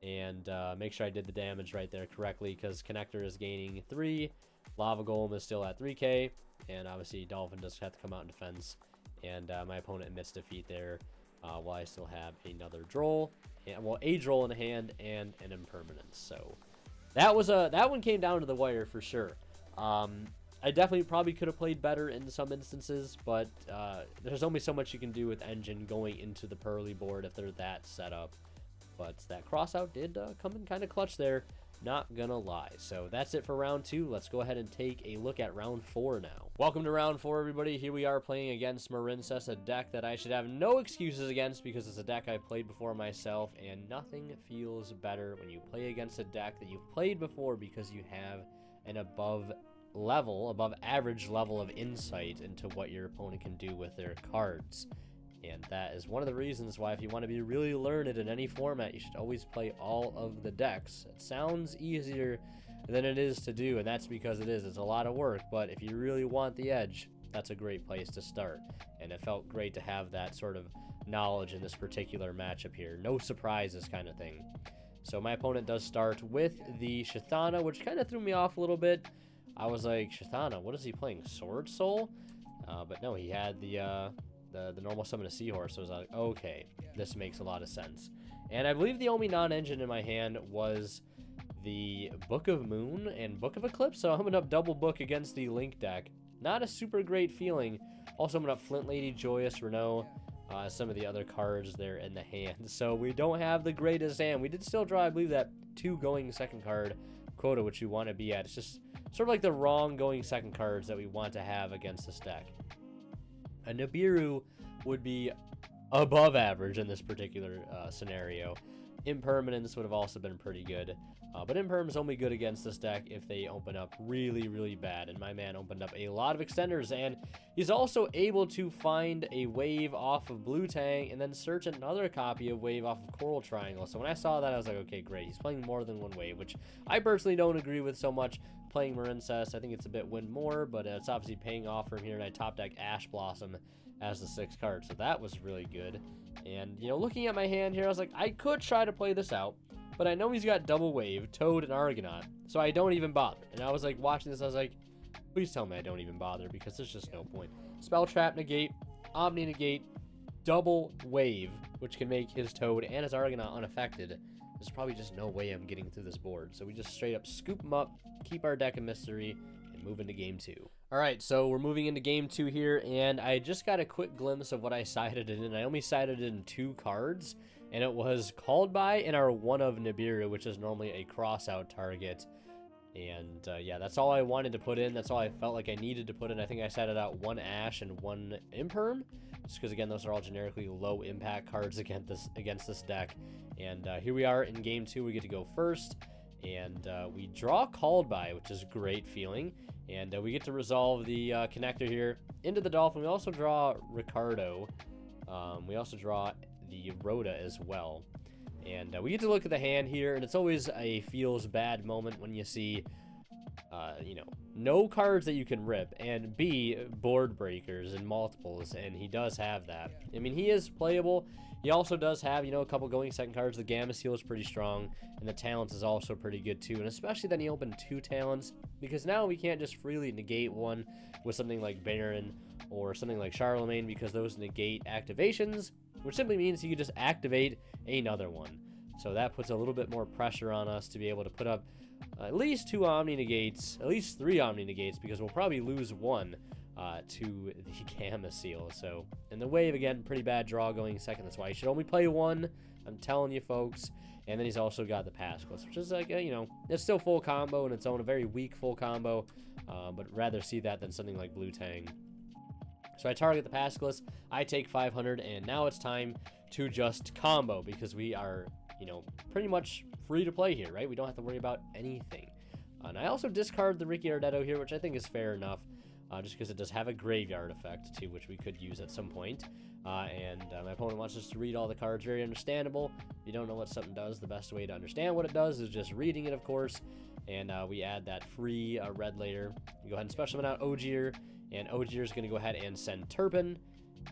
and make sure I did the damage right there correctly, because Connector is gaining 3, Lava Golem is still at 3k, and obviously Dolphin does have to come out in defense, and my opponent admits defeat there, while I still have another Droll, and, well, a Droll in hand and an Impermanence. So that one came down to the wire for sure. I definitely probably could have played better in some instances, but there's only so much you can do with Engine going into the Pearly board if they're that set up. But that crossout did come in kind of clutch there, not gonna lie. So that's it for round 2. Let's go ahead and take a look at round 4 now. Welcome to round 4, everybody. Here we are playing against Marincess, a deck that I should have no excuses against because it's a deck I played before myself, and nothing feels better when you play against a deck that you've played before because you have an above average level of insight into what your opponent can do with their cards. And that is one of the reasons why, if you want to be really learned in any format, you should always play all of the decks. It sounds easier than it is to do, and that's because it is. It's a lot of work, but if you really want the edge, that's a great place to start. And it felt great to have that sort of knowledge in this particular matchup here. No surprises kind of thing. So my opponent does start with the Shithana, which kind of threw me off a little bit. I was like, Shithana, what is he playing? Sword Soul? But no, he had the normal summon a Seahorse, so I was like, okay, this makes a lot of sense. And I believe the only non-engine in my hand was the Book of Moon and Book of Eclipse, so I'm going to double book against the Link deck. Not a super great feeling. Also, I'm going to Flint Lady, Joyous Renault, some of the other cards there in the hand. So we don't have the greatest hand. We did still draw, I believe, that 2 going second card quota, which we want to be at. It's just sort of like the wrong going second cards that we want to have against this deck. A Nibiru would be above average in this particular scenario. Impermanence would have also been pretty good. But Imperm is only good against this deck if they open up really, really bad. And my man opened up a lot of extenders. And he's also able to find a wave off of Blue Tang and then search another copy of wave off of Coral Triangle. So when I saw that, I was like, okay, great. He's playing more than one wave, which I personally don't agree with so much. Playing Marincess, I think it's a bit win more, but it's obviously paying off for him here. And I top deck Ash Blossom as the 6th card. So that was really good. And, you know, looking at my hand here, I was like, I could try to play this out, but I know he's got Double Wave, Toad, and Argonaut, so I don't even bother. And I was like, watching this, I was like, please tell me I don't even bother, because there's just no point. Spell Trap negate, Omni negate, Double Wave, which can make his Toad and his Argonaut unaffected. There's probably just no way I'm getting through this board. So we just straight up scoop him up, keep our deck a mystery, and move into game 2. All right, so we're moving into game 2 here, and I just got a quick glimpse of what I sided it in. I only sided it in 2 cards, and it was Called By and our One of Nibiru, which is normally a crossout target. And yeah, that's all I wanted to put in. That's all I felt like I needed to put in. I think I sided out 1 Ash and 1 Imperm, just because, again, those are all generically low impact cards against this deck. And here we are in game 2. We get to go first. And we draw Called By, which is a great feeling. And we get to resolve the connector here into the Dolphin. We also draw Ricardo. We also draw the Rhoda as well. And we get to look at the hand here, and it's always a feels bad moment when you see, you know, no cards that you can rip, and B, board breakers and multiples, and he does have that. I mean, he is playable. He also does have, you know, a couple going second cards. The Gamma Seal is pretty strong, and the Talents is also pretty good too, and especially then he opened 2 Talents, because now we can't just freely negate one with something like Baron or something like Charlemagne, because those negate activations, which simply means you can just activate another one. So that puts a little bit more pressure on us to be able to put up at least 2 Omni Negates, at least 3 Omni Negates, because we'll probably lose 1 to the Gamma Seal. So, and the Wave, again, pretty bad draw going second. That's why you should only play 1. I'm telling you, folks. And then he's also got the Pasquas, which is like, you know, it's still full combo in its own, a very weak full combo, but rather see that than something like Blue Tang. So I target the Pasquas, I take 500, and now it's time to just combo, because we are, you know, pretty much free to play here, right? We don't have to worry about anything. And I also discard the Ricky Ardetto here, which I think is fair enough. just because it does have a graveyard effect too, which we could use at some point. And my opponent wants us to read all the cards. Very understandable. If you don't know what something does, the best way to understand what it does is just reading it, of course. And we add that free red layer. We go ahead and special summon out Ogier, and Ogier is going to go ahead and send Turpin.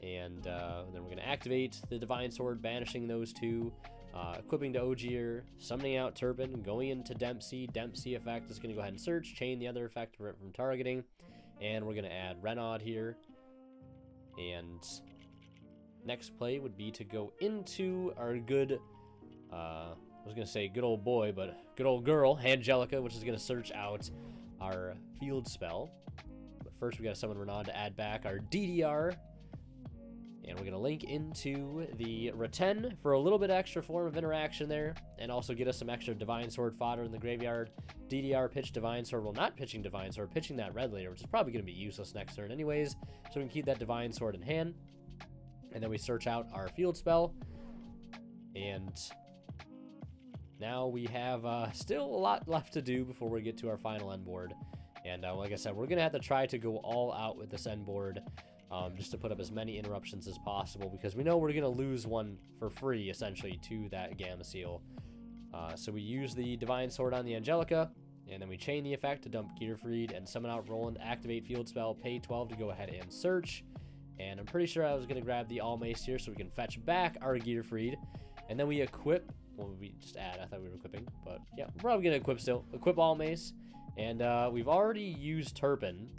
And then we're going to activate the Divine Sword, banishing those two, equipping to Ogier, summoning out Turpin, going into Dempsey. Dempsey effect is going to go ahead and search, chain the other effect from targeting. And we're going to add Renaud here. And next play would be to go into our good, I was going to say good old boy, but good old girl, Angelica, which is going to search out our field spell. But first we got to summon Renaud to add back our DDR. And we're going to link into the Reten for a little bit extra form of interaction there, and also get us some extra Divine Sword fodder in the graveyard. DDR pitch Divine Sword, well, not pitching Divine Sword, pitching that red layer, which is probably going to be useless next turn anyways, so we can keep that Divine Sword in hand. And then we search out our field spell, and now we have still a lot left to do before we get to our final end board. And like I said, we're going to have to try to go all out with this end board, just to put up as many interruptions as possible, because we know we're going to lose one for free, essentially, to that Gamma Seal. So we use the Divine Sword on the Angelica, and then we chain the effect to dump Gearfried and summon out Roland, activate field spell, pay 12 to go ahead and search. And I'm pretty sure I was going to grab the All Mace here so we can fetch back our Gearfried. And then we equip, well, we just add, I thought we were equipping, but yeah, we're probably going to equip still. Equip All Mace, and we've already used Turpin.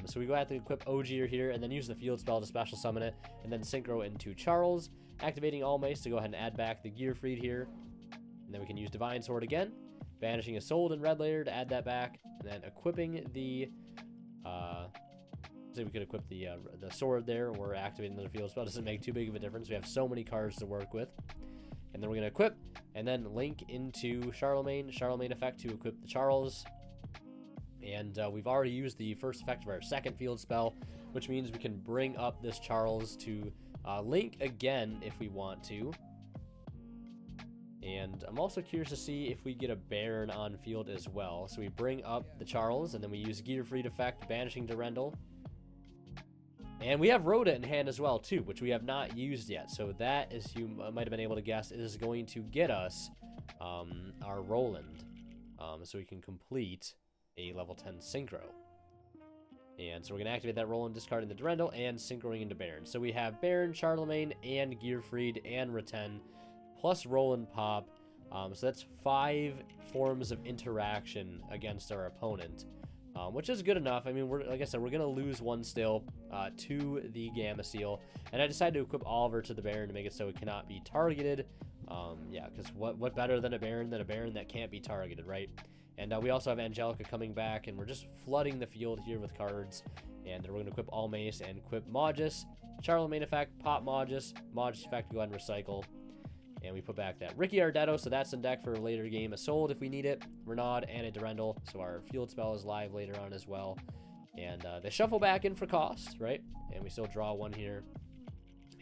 So we go ahead to equip Ogier here, and then use the field spell to special summon it, and then synchro into Charles, activating All Mace to go ahead and add back the Gearfried here. And then we can use Divine Sword again, banishing a Sold and red layer to add that back, and then equipping the, so we could equip the sword there, and we're activating the field spell. Doesn't make too big of a difference. We have so many cards to work with. And then we're going to equip, and then link into Charlemagne effect to equip the Charles. And we've already used the first effect of our second field spell, which means we can bring up this Charles to link again if we want to. And I'm also curious to see if we get a Baron on field as well. So we bring up the Charles, and then we use Gearfried effect, banishing Durendal. And we have Rhoda in hand as well, too, which we have not used yet. So that, as you might have been able to guess, is going to get us our Roland. So we can complete a level 10 synchro. And so we're going to activate that Roland, discarding the Durendal and synchroing into Baron. So we have Baron, Charlemagne, and Gearfried, and Reten, plus Roland pop. So that's 5 forms of interaction against our opponent, which is good enough. I mean, like I said, we're going to lose one still to the Gamma Seal. And I decided to equip Oliver to the Baron to make it so it cannot be targeted. Yeah, because what better than a Baron that can't be targeted, right? And we also have Angelica coming back, and we're just flooding the field here with cards. And then we're going to equip All Mace and equip Magus. Charlemagne effect, pop Magus. Magus effect, go ahead and recycle. And we put back that Ricky Ardetto, so that's in deck for a later game. A Sold if we need it. Renaud and a Durendal, so our field spell is live later on as well. And they shuffle back in for cost, right? And we still draw one here.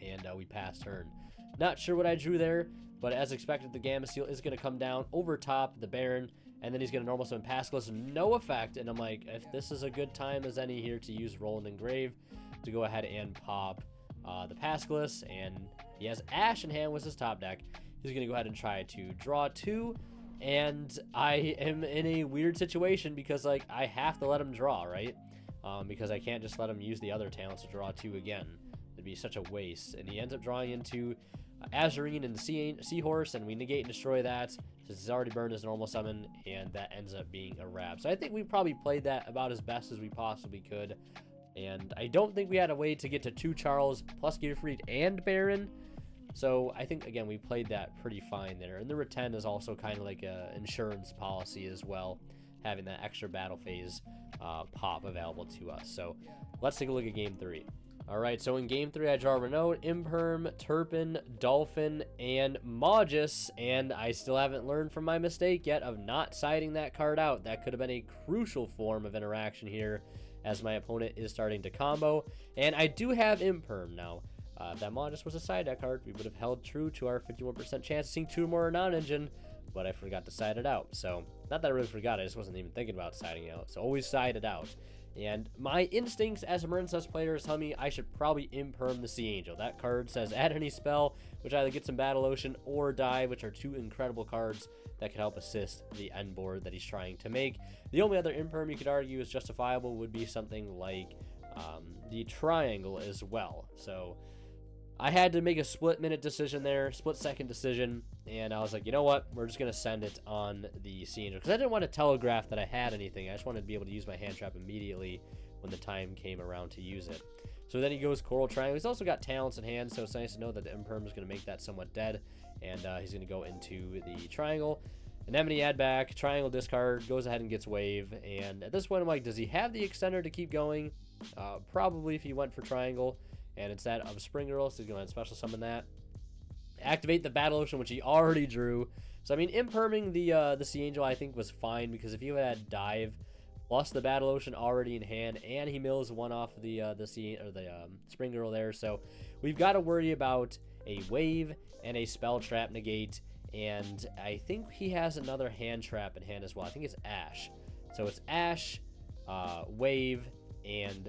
And we pass turn. Not sure what I drew there, but as expected, the Gamma Seal is going to come down over top the Baron. And then he's going to normal summon Pascalus, no effect. And I'm like, if this is a good time as any here to use Roland and Grave to go ahead and pop the Pascalus. And he has Ash in hand with his top deck. He's going to go ahead and try to draw 2. And I am in a weird situation because, like, I have to let him draw, right? Because I can't just let him use the other talents to draw 2 again. It'd be such a waste. And he ends up drawing into Azurine and Seahorse, and we negate and destroy that since he's already burned his normal summon, and that ends up being a wrap. So I think we probably played that about as best as we possibly could, and I don't think we had a way to get to 2 Charles plus Gearfried and Baron. So I think, again, we played that pretty fine there. And the Reten is also kind of like an insurance policy as well, having that extra battle phase pop available to us. So let's take a look at game 3. All right, so in game 3, I draw Renaud, Imperm, Turpin, Dolphin, and Magus, and I still haven't learned from my mistake yet of not siding that card out. That could have been a crucial form of interaction here as my opponent is starting to combo, and I do have Imperm now. If that Magus was a side deck card, we would have held true to our 51% chance of seeing 2 more non-engine, but I forgot to side it out. So, not that I really forgot, I just wasn't even thinking about siding it out, so always side it out. And my instincts as a Marincess player is telling me I should probably imperm the Sea Angel. That card says add any spell, which either gets some Battle Ocean or Die, which are two incredible cards that can help assist the end board that he's trying to make. The only other imperm you could argue is justifiable would be something like the Triangle as well. So I had to make a split-minute decision there, split-second decision, and I was like, you know what? We're just going to send it on the Sea Angel, because I didn't want to telegraph that I had anything. I just wanted to be able to use my hand trap immediately when the time came around to use it. So then he goes Coral Triangle. He's also got Talents in hand, so it's nice to know that the Imperm is going to make that somewhat dead, and he's going to go into the Triangle. Anemone add back, Triangle discard, goes ahead and gets Wave, and at this point I'm like, does he have the Extender to keep going? Probably if he went for Triangle. And instead of Spring Girl, so he's going to special summon that. Activate the Battle Ocean, which he already drew. So, I mean, imperming the Sea Angel, I think, was fine, because if he had Dive, plus the Battle Ocean already in hand, and he mills one off the Spring Girl there. So, we've got to worry about a Wave and a Spell Trap negate, and I think he has another hand trap in hand as well. I think it's Ash. So, it's Ash, Wave, and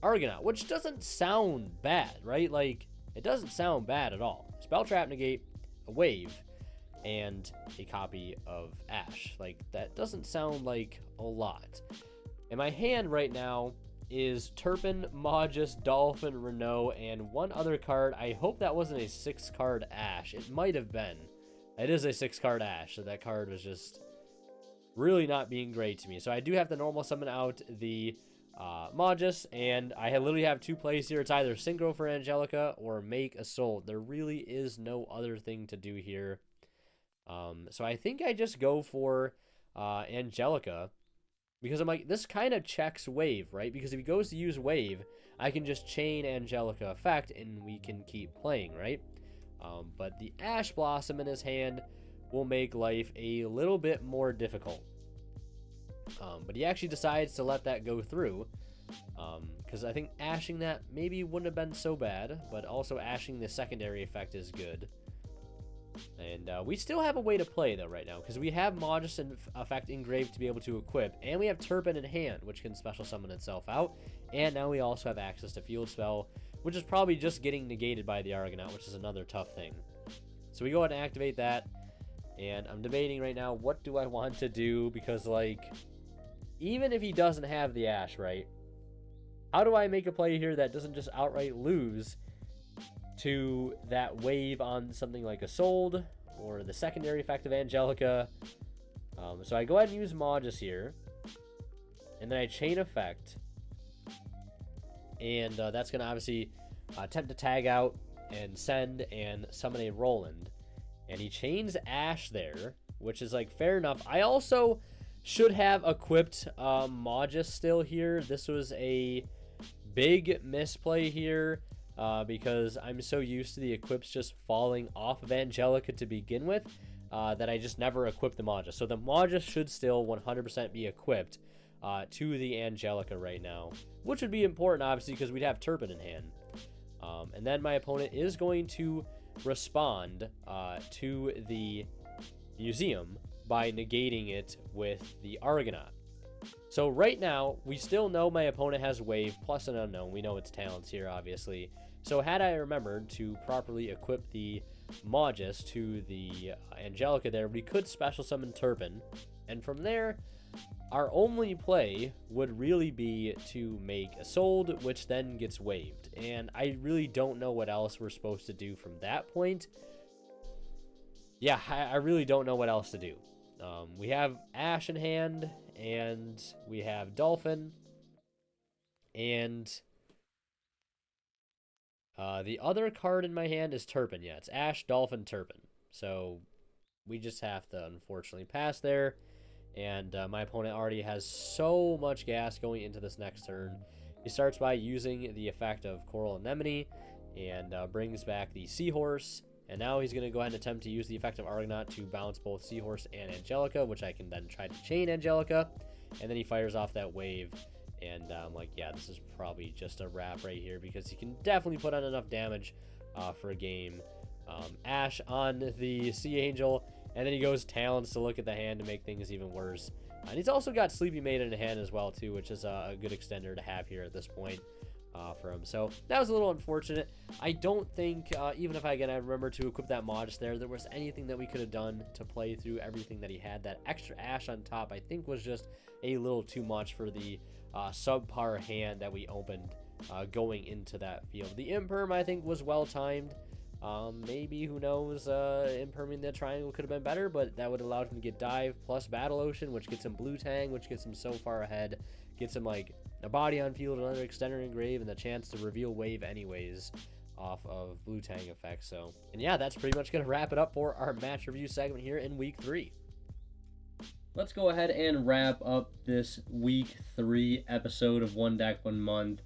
Argonaut, which doesn't sound bad, right? Like, it doesn't sound bad at all. Spell Trap negate, a Wave, and a copy of Ash. Like, that doesn't sound like a lot. And my hand right now is Turpin, Magus, Dolphin, Renault, and one other card. I hope that wasn't a 6-card Ash. It might have been. It is a 6-card Ash, so that card was just really not being great to me. So I do have to normal summon out the Magus, and I literally have two plays here. It's either Synchro for Angelica or make a soul. There really is no other thing to do here. So I think I just go for Angelica, because I'm like, this kind of checks Wave, right? Because if he goes to use Wave, I can just chain Angelica effect and we can keep playing, right? But the Ash Blossom in his hand will make life a little bit more difficult. But he actually decides to let that go through, because I think ashing that maybe wouldn't have been so bad, but also ashing the secondary effect is good. And we still have a way to play, though, right now, because we have Magus effect engraved to be able to equip, and we have Turpin in hand, which can special summon itself out, and now we also have access to Field Spell, which is probably just getting negated by the Argonaut, which is another tough thing. So we go ahead and activate that, and I'm debating right now, what do I want to do, because, like, even if he doesn't have the Ash, right, how do I make a play here that doesn't just outright lose to that Wave on something like a Sold or the secondary effect of Angelica? So I go ahead and use Magus here, and then I chain effect, and that's going to obviously attempt to tag out and send and summon a Roland, and he chains Ash there, which is like fair enough. I also should have equipped Magus still here. This was a big misplay here, because I'm so used to the equips just falling off of Angelica to begin with, that I just never equipped the Magus. So the Magus should still 100% be equipped to the Angelica right now, which would be important, obviously, because we'd have Turpin in hand. And then my opponent is going to respond to the Museum by negating it with the Argonaut. So right now, we still know my opponent has Wave plus an unknown. We know it's Talents here, obviously. So had I remembered to properly equip the Magus to the Angelica there, we could special summon Turpin. And from there, our only play would really be to make a Sold, which then gets waived. And I really don't know what else we're supposed to do from that point. Yeah, I really don't know what else to do. We have Ash in hand, and we have Dolphin, and the other card in my hand is Turpin. Yeah, it's Ash, Dolphin, Turpin. So we just have to unfortunately pass there, and my opponent already has so much gas going into this next turn. He starts by using the effect of Coral Anemone and brings back the Seahorse. And now he's going to go ahead and attempt to use the effect of Argonaut to bounce both Seahorse and Angelica, which I can then try to chain Angelica. And then he fires off that Wave. And I'm like, yeah, this is probably just a wrap right here, because he can definitely put on enough damage for a game. Ash on the Sea Angel. And then he goes Talents to look at the hand to make things even worse. And he's also got Sleepy Maiden in hand as well, too, which is a good extender to have here at this point for him. So that was a little unfortunate. I don't think, even if I remember to equip that mod there was anything that we could have done to play through everything that he had. That extra ash on top, I think, was just a little too much for the subpar hand that we opened going into that field. The Imperm, I think, was well timed. Maybe, who knows, Imperming the triangle could have been better, but that would allow him to get Dive plus Battle Ocean, which gets him Blue Tang, which gets him so far ahead, gets him like a body on field, another extender engrave, and the chance to reveal Wave anyways off of Blue Tang effect. So, and yeah, that's pretty much going to wrap it up for our match review segment here in week 3. Let's go ahead and wrap up this week 3 episode of One Deck One Month.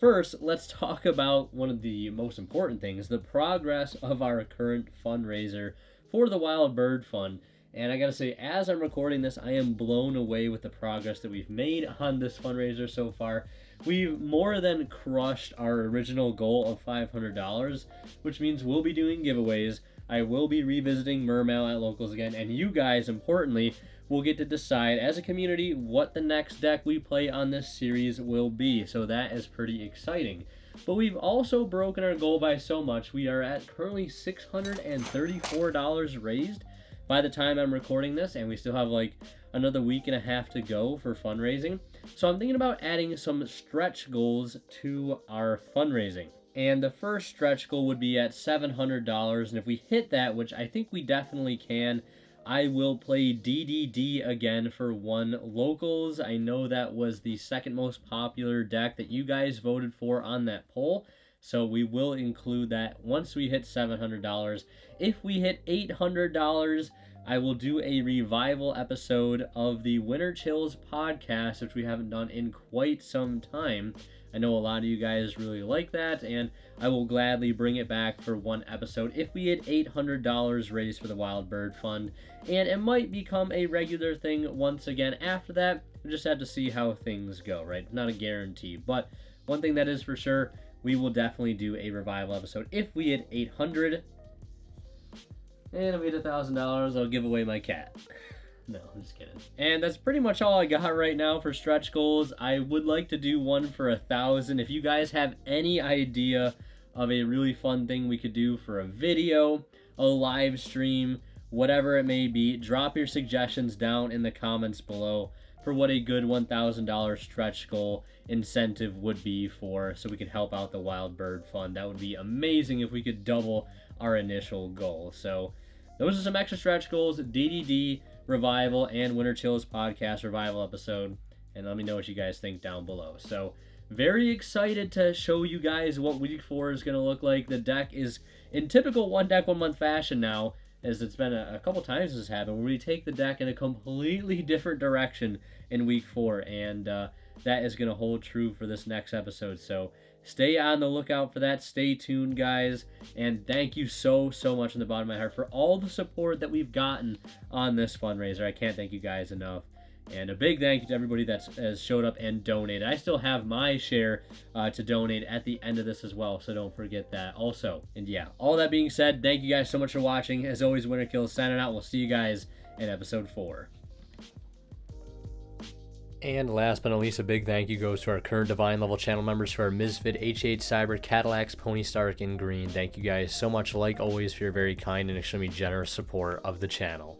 First, let's talk about one of the most important things, the progress of our current fundraiser for the Wild Bird Fund. And I gotta say, as I'm recording this, I am blown away with the progress that we've made on this fundraiser so far. We've more than crushed our original goal of $500, which means we'll be doing giveaways. I will be revisiting Mermail at locals again, and you guys, importantly, will get to decide as a community what the next deck we play on this series will be. So that is pretty exciting. But we've also broken our goal by so much. We are at currently $634 raised by the time I'm recording this, and we still have like another week and a half to go for fundraising. So I'm thinking about adding some stretch goals to our fundraising. And the first stretch goal would be at $700, and if we hit that, which I think we definitely can, I will play DDD again for 1 locals. I know that was the second most popular deck that you guys voted for on that poll, so we will include that once we hit $700. If we hit $800, I will do a revival episode of the Winter Chills podcast, which we haven't done in quite some time. I know a lot of you guys really like that, and I will gladly bring it back for 1 episode if we hit $800 raised for the Wild Bird Fund. And it might become a regular thing once again after that. We just have to see how things go, right? Not a guarantee. But one thing that is for sure, we will definitely do a revival episode if we hit 800. And if we hit $1,000, I'll give away my cat. No, I'm just kidding. And that's pretty much all I got right now for stretch goals. I would like to do one for 1,000. If you guys have any idea of a really fun thing we could do for a video, a live stream, whatever it may be, drop your suggestions down in the comments below for what a good $1,000 stretch goal incentive would be for, so we could help out the Wild Bird Fund. That would be amazing if we could double our initial goal. So those are some extra stretch goals: DDD revival and Winter Chills podcast revival episode, and let me know what you guys think down below. So very excited to show you guys what week 4 is going to look like. The deck is in typical One Deck One Month fashion now, as it's been a couple times this has happened, where we take the deck in a completely different direction in week 4, and that is going to hold true for this next episode. So stay on the lookout for that. Stay tuned, guys, and thank you so much from the bottom of my heart for all the support that we've gotten on this fundraiser. I can't thank you guys enough. And a big thank you to everybody that has showed up and donated. I still have my share to donate at the end of this as well, so don't forget that also. And yeah, all that being said, thank you guys so much for watching. As always, Winter Kills signing out. We'll see you guys in episode 4. And last but not least, a big thank you goes to our current Divine level channel members, to our Misfit, HH Cyber, Cadillacs, Pony Stark, and Green. Thank you guys so much, like always, for your very kind and extremely generous support of the channel.